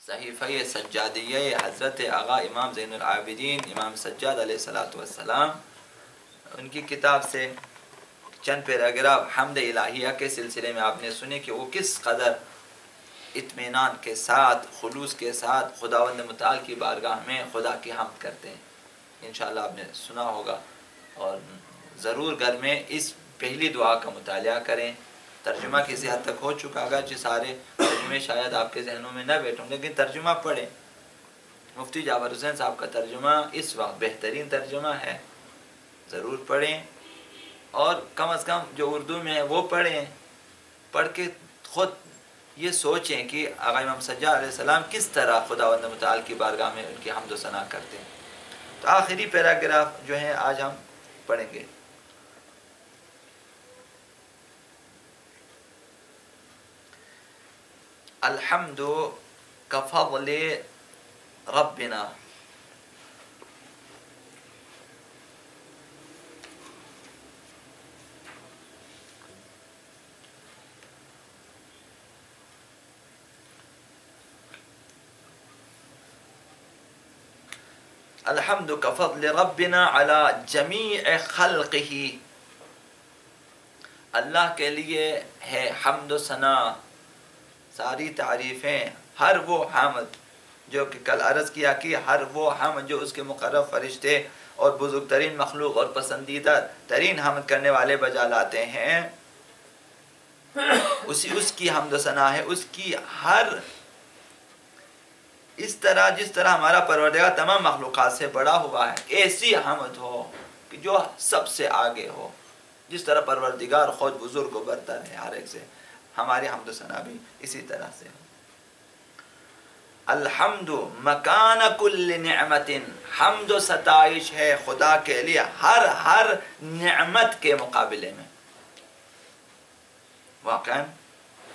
صحیفہ سجادیہ حضرت آغا امام زین العابدین امام سجاد علیہ السلام، ان کی کتاب سے چند پیراگراف حمد الہیہ کے سلسلے میں آپ نے سنے کہ وہ کس قدر اطمینان کے ساتھ، خلوص کے ساتھ خداوند متعال کی بارگاہ میں خدا کی حمد کرتے ہیں۔ انشاءاللہ آپ نے سنا ہوگا، اور ضرور گھر میں اس پہلی دعا کا مطالعہ کریں۔ ترجمہ کسی حد تک ہو چکا گا، جو سارے ترجمے شاید آپ کے ذہنوں میں نہ بیٹھوں، لیکن ترجمہ پڑھیں۔ مفتی جعفر حسین صاحب کا ترجمہ اس وقت بہترین ترجمہ ہے، ضرور پڑھیں، اور کم از کم جو اردو میں ہے وہ پڑھیں۔ پڑھ کے خود یہ سوچیں کہ آقا امام سجاد علیہ السلام کس طرح خداوند متعال کی بارگاہ میں ان کی حمد و ثنا کرتے ہیں۔ تو آخری پیراگراف جو ہے آج ہم پڑھیں گے۔ الحمد کفضل ربنا الحمد کفضل ربنا علی جمیع خلقہ، اللہ کے لیے ہے حمد و ثنا، ساری تعریفیں، ہر وہ حمد جو کہ کل عرض کیا کہ ہر وہ حمد جو اس کے مقرب فرشتے اور بزرگ ترین مخلوق اور پسندیدہ ترین حمد کرنے والے بجا لاتے ہیں، اس کی حمد و ثنا ہے، اس کی ہر اس طرح جس طرح ہمارا پروردگار تمام مخلوقات سے بڑا ہوا ہے، ایسی حمد ہو کہ جو سب سے آگے ہو، جس طرح پروردگار خود بزرگ و برتر ہے ہر ایک سے، ہماری حمد و ثنا بھی اسی طرح سے ہو۔ الحمد مکان کل نعمت، حمد و ستائش ہے خدا کے لیے ہر نعمت کے مقابلے میں، واقعا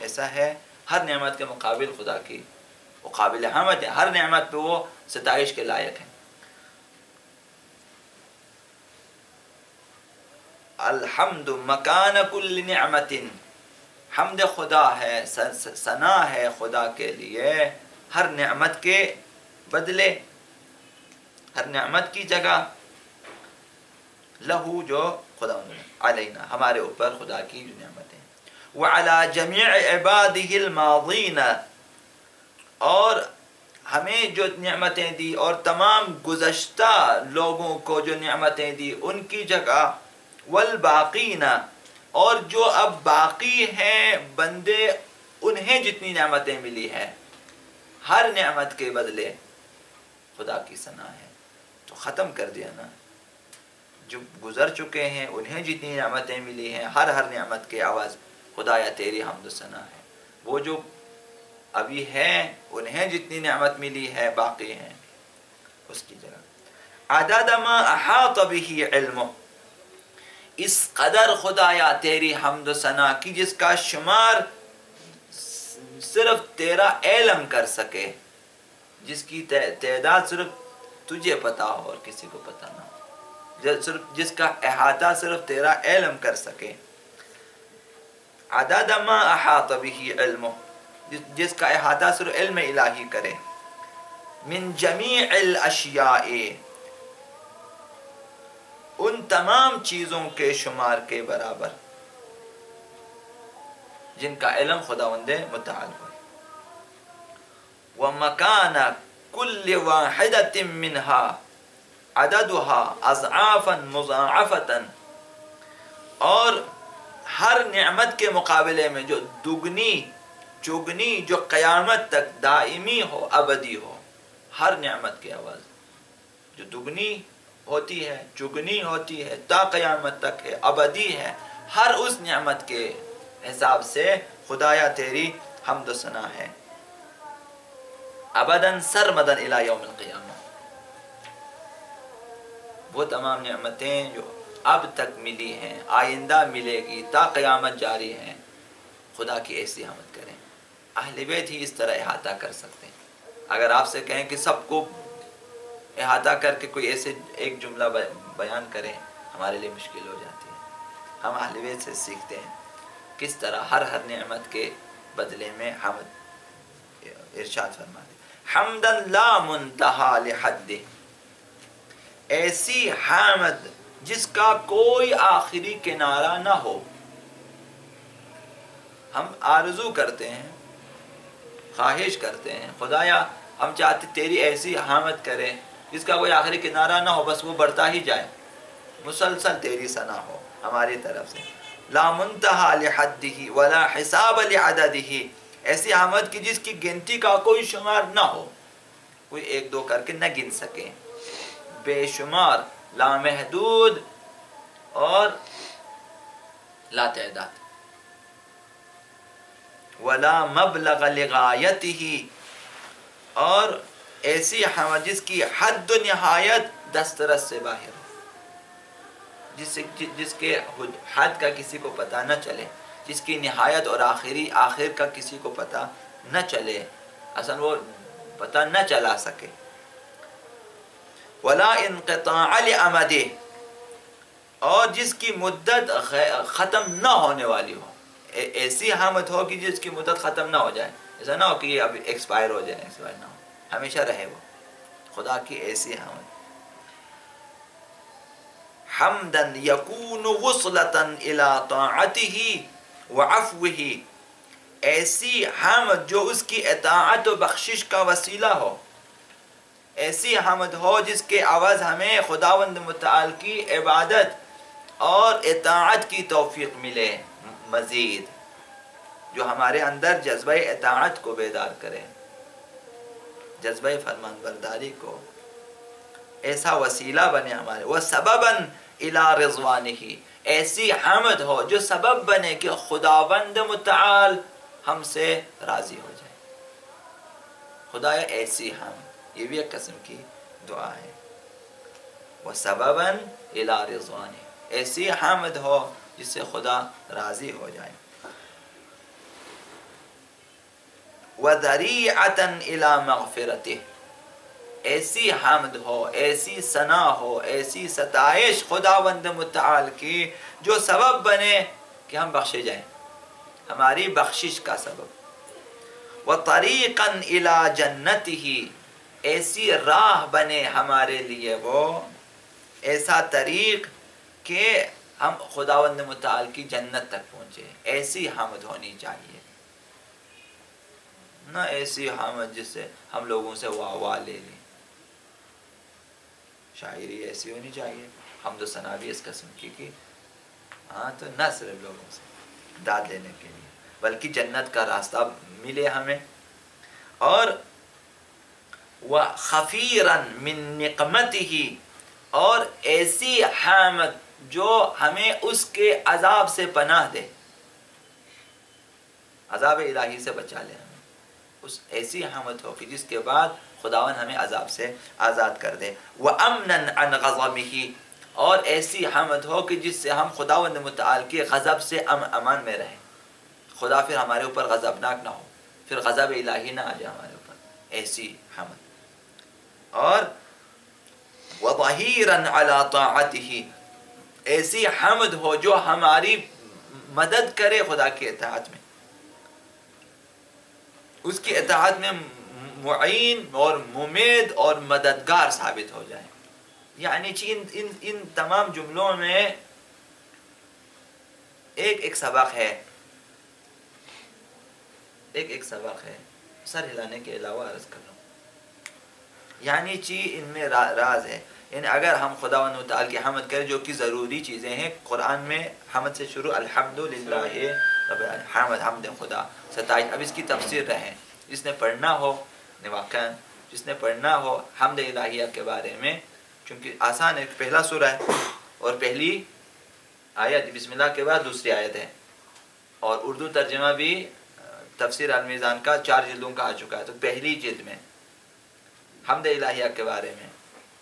ایسا ہے، ہر نعمت کے مقابل خدا کی وہ قابل حمد ہے، ہر نعمت پہ وہ ستائش کے لائق ہے۔ الحمد مکان کل نعمت، حمد خدا ہے، ثنا ہے خدا کے لیے ہر نعمت کے بدلے، ہر نعمت کی جگہ، لہو جو خدا علینا ہمارے اوپر خدا کی جو نعمتیں، وعلی جمیع عبادہ الماضین، اور ہمیں جو نعمتیں دی اور تمام گزشتہ لوگوں کو جو نعمتیں دی ان کی جگہ، والباقین، اور جو اب باقی ہیں بندے انہیں جتنی نعمتیں ملی ہے، ہر نعمت کے بدلے خدا کی ثنا ہے۔ تو ختم کر دیا نا، جو گزر چکے ہیں انہیں جتنی نعمتیں ملی ہیں، ہر نعمت کے آواز خدایا تیری حمد و ثنا ہے، وہ جو ابھی ہیں انہیں جتنی نعمت ملی ہے باقی ہیں اس کی جگہ۔ عدد ما احاط به علمہ، اس قدر خدایا تیری حمد و ثنا کی جس کا شمار صرف تیرا علم کر سکے، جس کی تعداد صرف تجھے پتا ہو اور کسی کو پتا نہ ہو، صرف جس کا احاطہ صرف تیرا علم کر سکے۔ عدد ما احاط به علمہ، جس کا احاطہ صرف علم الہی کرے، من جمیع الاشیاء، ان تمام چیزوں کے شمار کے برابر جن کا علم خداوند متعال ہو، ومکان کل واحدۃ منها عددها اضعافا مضاعفتا، اور ہر نعمت کے مقابلے میں جو دگنی چگنی جو قیامت تک دائمی ہو، ابدی ہو، ہر نعمت کی آواز جو دگنی ہوتی ہے، چگنی ہوتی ہے، تا قیامت تک ہے، ابدی ہے، ہر اس نعمت کے حساب سے خدایا تیری حمد و ثنا ہے، ابداً سرمداً الی یوم القیامہ۔ وہ تمام نعمتیں جو اب تک ملی ہیں، آئندہ ملے گی، تا قیامت جاری ہیں، خدا کی ایسی حمد کریں۔ اہل بیت ہی اس طرح احاطہ کر سکتے ہیں۔ اگر آپ سے کہیں کہ سب کو احاطہ کر کے کوئی ایسے ایک جملہ بیان کریں، ہمارے لیے مشکل ہو جاتی ہے۔ ہم اہل بیت سے سیکھتے ہیں کس طرح ہر نعمت کے بدلے میں حمد ارشاد فرماتے۔ حمدن لا منتہا لحد، ایسی حمد جس کا کوئی آخری کنارہ نہ ہو۔ ہم آرزو کرتے ہیں، خواہش کرتے ہیں، خدایا ہم چاہتے تیری ایسی حمد کریں جس کا کوئی آخری کنارہ نہ ہو، بس وہ بڑھتا ہی جائے، مسلسل تیری ثنا ہو ہماری طرف سے۔ لا منتہا لحدہ ولا حساب لعددہ، ایسی حمد کی جس کی گنتی کا کوئی شمار نہ ہو، کوئی ایک دو کر کے نہ گن سکے، بے شمار، لامحدود اور لا تعداد۔ ولا مبلغ لغایتہ، اور ایسی حمد جس کی حد و نہایت دسترس سے باہر ہو، جس کے حد کا کسی کو پتہ نہ چلے، جس کی نہایت اور آخر کا کسی کو پتہ نہ چلے، اصلا وہ پتہ نہ چلا سکے۔ ولا انقطاع لامدہ، اور جس کی مدت ختم نہ ہونے والی ہو، ایسی حمد ہو کہ جس کی مدت ختم نہ ہو جائے، ایسا نہ ہو کہ یہ اب ایکسپائر ہو جائے، ایکسپائر نہ ہو، ہمیشہ رہے وہ، خدا کی ایسی حمد۔ حمدن یکون وصلۃ الی طاعتہ وعفوہ، ایسی حمد جو اس کی اطاعت و بخشش کا وسیلہ ہو، ایسی حمد ہو جس کے عوض ہمیں خداوند متعال کی عبادت اور اطاعت کی توفیق ملے، مزید جو ہمارے اندر جذبہ اطاعت کو بیدار کرے، جذبہ فرمان برداری کو، ایسا وسیلہ بنے ہمارے۔ وَسَبَبًا إِلَىٰ رِضْوَانِهِ، ایسی حمد ہو جو سبب بنے کہ خداوند متعال ہم سے راضی ہو جائے۔ خدایا ایسی حمد، یہ بھی ایک قسم کی دعا ہے۔ وَسَبَبًا إِلَىٰ رِضْوَانِهِ، ایسی حمد ہو جس سے خدا راضی ہو جائے۔ وَذَرِيعَةً إِلَىٰ مَغْفِرَتِهِ، ایسی حمد ہو، ایسی ثنا ہو، ایسی ستائش خداوند متعال کی جو سبب بنے کہ ہم بخشے جائیں، ہماری بخشش کا سبب۔ وَطَرِيقًا إِلَىٰ جَنَّتِهِ، ایسی راہ بنے ہمارے لیے، وہ ایسا طریق کہ ہم خداوند متعال کی جنت تک پہنچے، ایسی حمد ہونی چاہیے، نہ ایسی حمد جس سے ہم لوگوں سے واہ واہ لے لیں۔ شاعری ایسی ہونی چاہیے، حمد و ثنا بھی اس قسم کی ہاں، تو نہ صرف لوگوں سے داد لینے کے لیے بلکہ جنت کا راستہ ملے ہمیں۔ اور وَخَفِيرًا مِن نِقْمَتِهِ، اور ایسی حمد جو ہمیں اس کے عذاب سے پناہ دے، عذاب الہی سے بچا لے ہمیں، اس ایسی حمد ہو کہ جس کے بعد خداوند ہمیں عذاب سے آزاد کر دے۔ وَأَمْنًا عَنْ غَضَبِهِ، اور ایسی حمد ہو کہ جس سے ہم خداوند متعال کے غضب سے امان میں رہیں، خدا پھر ہمارے اوپر غضبناک نہ ہو، پھر غضب الہی نہ آ جائے ہمارے اوپر، ایسی حمد۔ اور وَظَهِيرًا عَلَىٰ طَاعَتِهِ، ایسی حمد ہو جو ہماری مدد کرے خدا کی اطاعت میں، اس کی اطاعت میں معین اور ممید اور مددگار ثابت ہو جائے۔ یعنی ان تمام جملوں میں ایک سبق ہے، ایک سبق ہے، سر ہلانے کے علاوہ عرض کر رہا ہوں، یعنی ان میں راز ہے۔ یعنی اگر ہم خداوند متعال کی حمد کریں جو کہ ضروری چیزیں ہیں، قرآن میں حمد سے شروع، الحمدللہ رب العالمین، حمد خدا، ستائش۔ اب اس کی تفسیر رہیں، جس نے پڑھنا ہو واقعاً، جس نے پڑھنا ہو حمد الہیہ کے بارے میں، چونکہ آسان ہے، پہلا سورہ ہے اور پہلی آیت بسم اللہ کے بعد دوسری آیت ہے، اور اردو ترجمہ بھی تفسیر المیزان کا 4 جلدوں کا آ چکا ہے، تو پہلی جلد میں حمد الہیہ کے بارے میں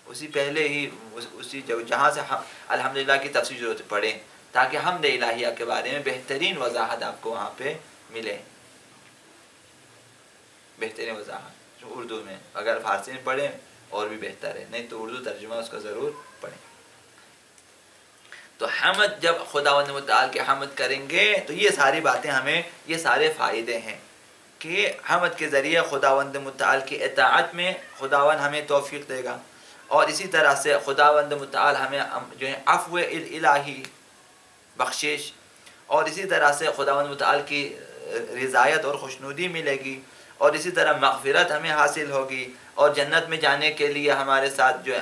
اسی پہلے ہی اسی جہاں سے الحمدللہ کی تفسیر ضرورت پڑھیں، تاکہ حمد الہیہ کے بارے میں بہترین وضاحت آپ کو وہاں پہ ملے، بہترین وضاحت جو اردو میں، اگر فارسی میں پڑھیں اور بھی بہتر ہے، نہیں تو اردو ترجمہ اس کا ضرور پڑھیں۔ تو حمد، جب خداوند متعال کی حمد کریں گے تو یہ ساری باتیں ہمیں، یہ سارے فائدے ہیں کہ حمد کے ذریعے خداوند متعال کی اطاعت میں خداوند ہمیں توفیق دے گا، اور اسی طرح سے خداوند متعال ہمیں جو ہے عفو الہی بخشش، اور اسی طرح سے خداوند متعال کی رضایت اور خوشنودی ملے گی، اور اسی طرح مغفرت ہمیں حاصل ہوگی، اور جنت میں جانے کے لیے ہمارے ساتھ جو ہے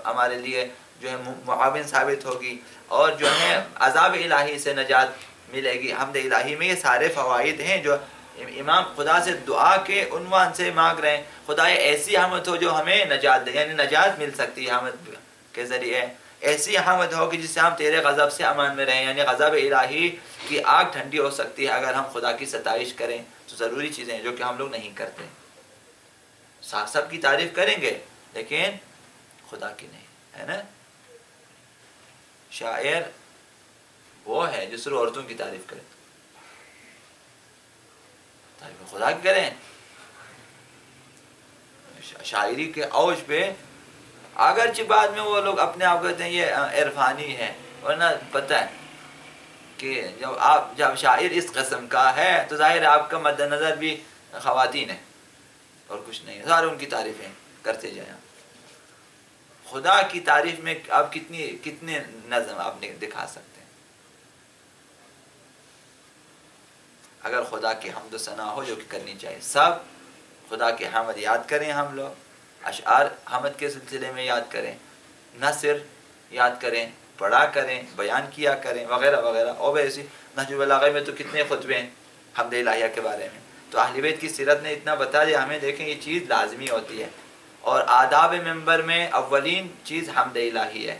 ہمارے لیے جو ہے معاون ثابت ہوگی، اور جو ہے عذاب الہی سے نجات ملے گی۔ حمد الہی میں یہ سارے فوائد ہیں جو امام خدا سے دعا کے عنوان سے مانگ رہے ہیں۔ خدا ایسی حمد ہو جو ہمیں نجات دے، یعنی نجات مل سکتی ہے حمد کے ذریعے، ایسی حمد ہو کہ جس سے ہم تیرے غضب سے امان میں رہیں، یعنی غضب الہی کی آگ ٹھنڈی ہو سکتی ہے اگر ہم خدا کی ستائش کریں۔ تو ضروری چیزیں ہیں جو کہ ہم لوگ نہیں کرتے، سب کی تعریف کریں گے لیکن خدا کی نہیں، ہے نا۔ شاعر وہ ہے جو صرف عورتوں کی تعریف کرے، تعریف خدا کی کریں۔ شاعری کے اوج پہ اگرچہ بعد میں وہ لوگ اپنے آپ کہتے ہیں یہ عرفانی ہے، ورنہ پتہ ہے کہ جب شاعر اس قسم کا ہے تو ظاہر ہے آپ کا مد نظر بھی خواتین ہیں اور کچھ نہیں، سارے ان کی تعریفیں کرتے جائیں۔ خدا کی تعریف میں آپ کتنے نظم آپ دکھا سکتے ہیں؟ اگر خدا کی حمد و ثنا ہو جو کہ کرنی چاہیے، سب خدا کی حمد یاد کریں، ہم لوگ اشعار حمد کے سلسلے میں یاد کریں، نثر یاد کریں، پڑھا کریں، بیان کیا کریں وغیرہ وغیرہ۔ اور ویسے نہج البلاغہ میں تو کتنے خطبے ہیں حمد الہیہ کے بارے میں۔ تو اہل بیت کی سیرت نے اتنا بتا دیا ہمیں، دیکھیں یہ چیز لازمی ہوتی ہے، اور آداب ممبر میں اولین چیز حمد الہی ہے۔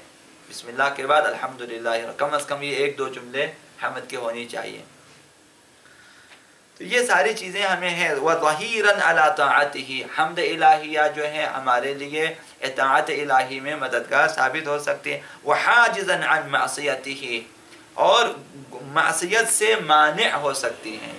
بسم اللہ کے بعد الحمدللہ، کم از کم یہ 1-2 جملے حمد کے ہونی چاہیے۔ تو یہ ساری چیزیں ہمیں ہیں۔ وَظَهِيرًا عَلَىٰ طَاعَتِهِ، حمد الہیہ جو ہے ہمارے لیے اطاعت الہی میں مددگار ثابت ہو سکتے ہیں۔ وَحَاجِزًا عَنْ مَعْصِيَتِهِ، اور معصیت سے مانع ہو سکتی ہیں۔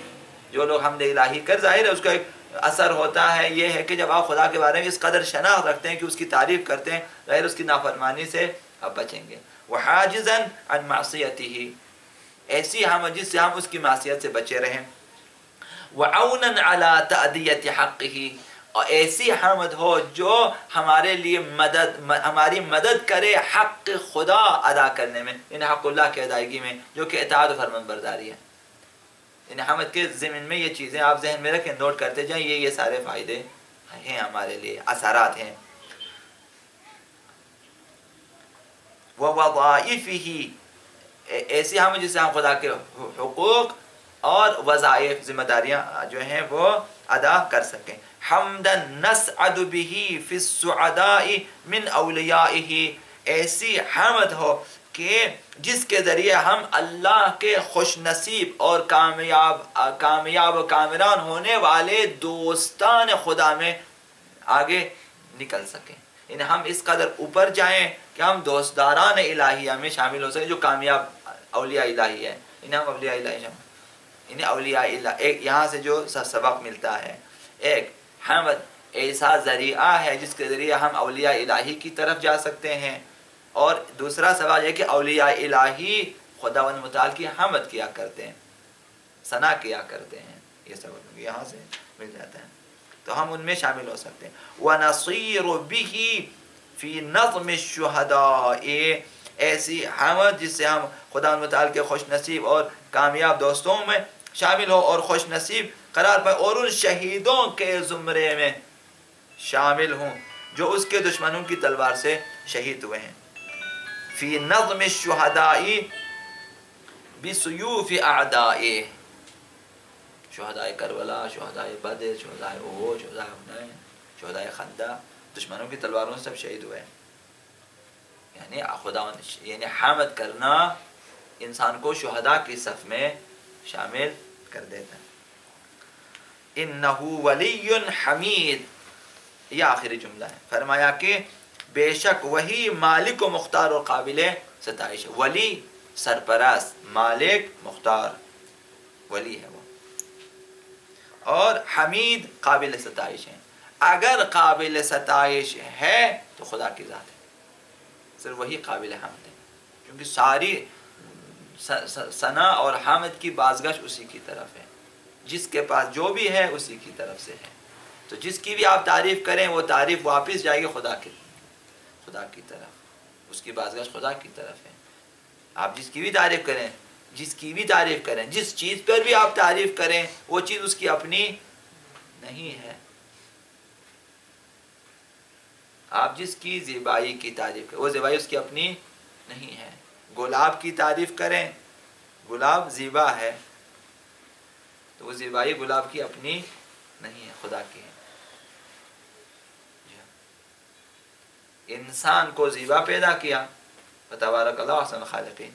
جو لوگ حمد الہی کر، ظاہر ہے اس کا ایک اثر ہوتا ہے، یہ ہے کہ جب آپ خدا کے بارے میں اس قدر شناخت رکھتے ہیں کہ اس کی تعریف کرتے ہیں، ظاہر اس کی نافرمانی سے آپ بچیں گے۔ وَحَاجِزًا عَنْ مَعْصِيَتِهِ، ایسی حمد جس سے ہم اس کی معصیت سے بچے رہیں۔ وَعَوْنًا عَلَىٰ تَأْدِيَةِ حَقِّهِ، اور ایسی حمد ہو جو ہمارے لیے ہماری مدد کرے حق خدا ادا کرنے میں، یعنی حق اللہ کی ادائیگی میں، جو کہ اطاعت و فرمان برداری ہے۔ یعنی حمد کے ضمن میں یہ چیزیں آپ ذہن میں رکھیں، نوٹ کرتے جائیں، یہ سارے فائدے ہیں ہمارے لیے، اثرات ہیں۔ وَوَظَائِفِهِ، ایسی حمد جس سے ہم خدا کے حقوق اور وظائف، ذمہ داریاں جو ہیں وہ ادا کر سکیں۔ حمدًا نَسْعَدُ بِهِ فِي السُّعَدَاءِ مِنْ أَوْلِيَائِهِ، ایسی حمد ہو کہ جس کے ذریعے ہم اللہ کے خوش نصیب اور کامیاب و کامران ہونے والے دوستان خدا میں آگے نکل سکیں، یعنی ہم اس قدر اوپر جائیں کہ ہم دوستداران الہیہ میں شامل ہو سکیں، جو کامیاب اولیاء الہی ہے۔ انہیں ہم اولیاء الہی شامل، انہیں اولیاء الہی، ایک یہاں سے جو سبق ملتا ہے، ایک حمد ایسا ذریعہ ہے جس کے ذریعے ہم اولیاء الہی کی طرف جا سکتے ہیں، اور دوسرا سوال یہ کہ اولیاء الہی خداوند متعال کی حمد کیا کرتے ہیں، ثنا کیا کرتے ہیں، یہ سبق یہاں سے مل جاتا ہے، تو ہم ان میں شامل ہو سکتے ہیں۔ وَنَصِيرُ بِهِ فِي نَظْمِ الشُّهَدَاءِ، ایسی حمد جس سے ہم خداوند متعال کے خوش نصیب اور کامیاب دوستوں میں شامل ہو اور خوش نصیب قرار پائے، اور ان شہیدوں کے زمرے میں شامل ہوں جو اس کے دشمنوں کی تلوار سے شہید ہوئے ہیں۔ فی نظم الشہداء بسیوف اعدائه، شہداء کربلا، شہداء بدر، شہداء احد، شہداء حنین، شہداء خندق، دشمنوں کی تلواروں سے سب شہید ہوئے ہیں۔ یعنی خداوند، یعنی حمد کرنا انسان کو شہداء کی صف میں شامل کر دیتا ہے۔ انہ ولی حمید، یہ آخری جملہ ہے۔ فرمایا کہ بے شک وہی مالک و مختار اور قابل ستائش ہے۔ ولی سرپرست، مالک مختار، ولی ہے وہ، اور حمید قابل ستائش ہے۔ اگر قابل ستائش ہے تو خدا کی ذات ہے، صرف وہی قابل حمد ہے، کیونکہ ساری ثنا اور حمد کی بازگشت اسی کی طرف ہے۔ جس کے پاس جو بھی ہے اسی کی طرف سے ہے. تو جس کی بھی آپ تعریف کریں وہ تعریف واپس جائے گی خدا کی طرف. اس کی بازگشت خدا کی طرف ہے. آپ جس کی بھی تعریف کریں, جس چیز پر بھی آپ تعریف کریں وہ چیز اس کی اپنی نہیں ہے. آپ جس کی زیبائی کی تعریف کریں وہ زیبائی اس کی اپنی نہیں ہے. گلاب کی تعریف کریں, گلاب زیبا ہے تو وہ زیبائی گلاب کی اپنی نہیں ہے, خدا کی ہے. انسان کو زیبا پیدا کیا, فتبارک اللہ احسن الخالقین.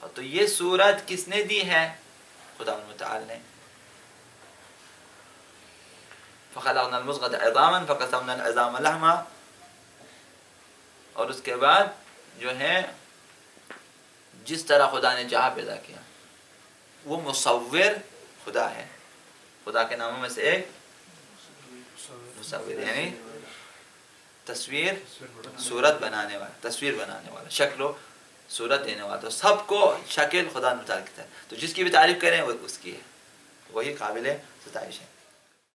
اور تو یہ صورت کس نے دی ہے؟ خدا متعال نے. فخلقنا المضغة عظاما فقسمنا العظام لحما. اور اس کے بعد جو ہے جس طرح خدا نے چاہا پیدا کیا. وہ مصور خدا ہے. خدا کے ناموں میں سے ایک مصور, یعنی تصویر صورت بنانے والا, تصویر بنانے والا, شکل و صورت دینے والا. تو سب کو شکل خدا متعال کی ہے. تو جس کی بھی تعریف کریں وہ اس کی ہے, وہی قابل ستائش ہے.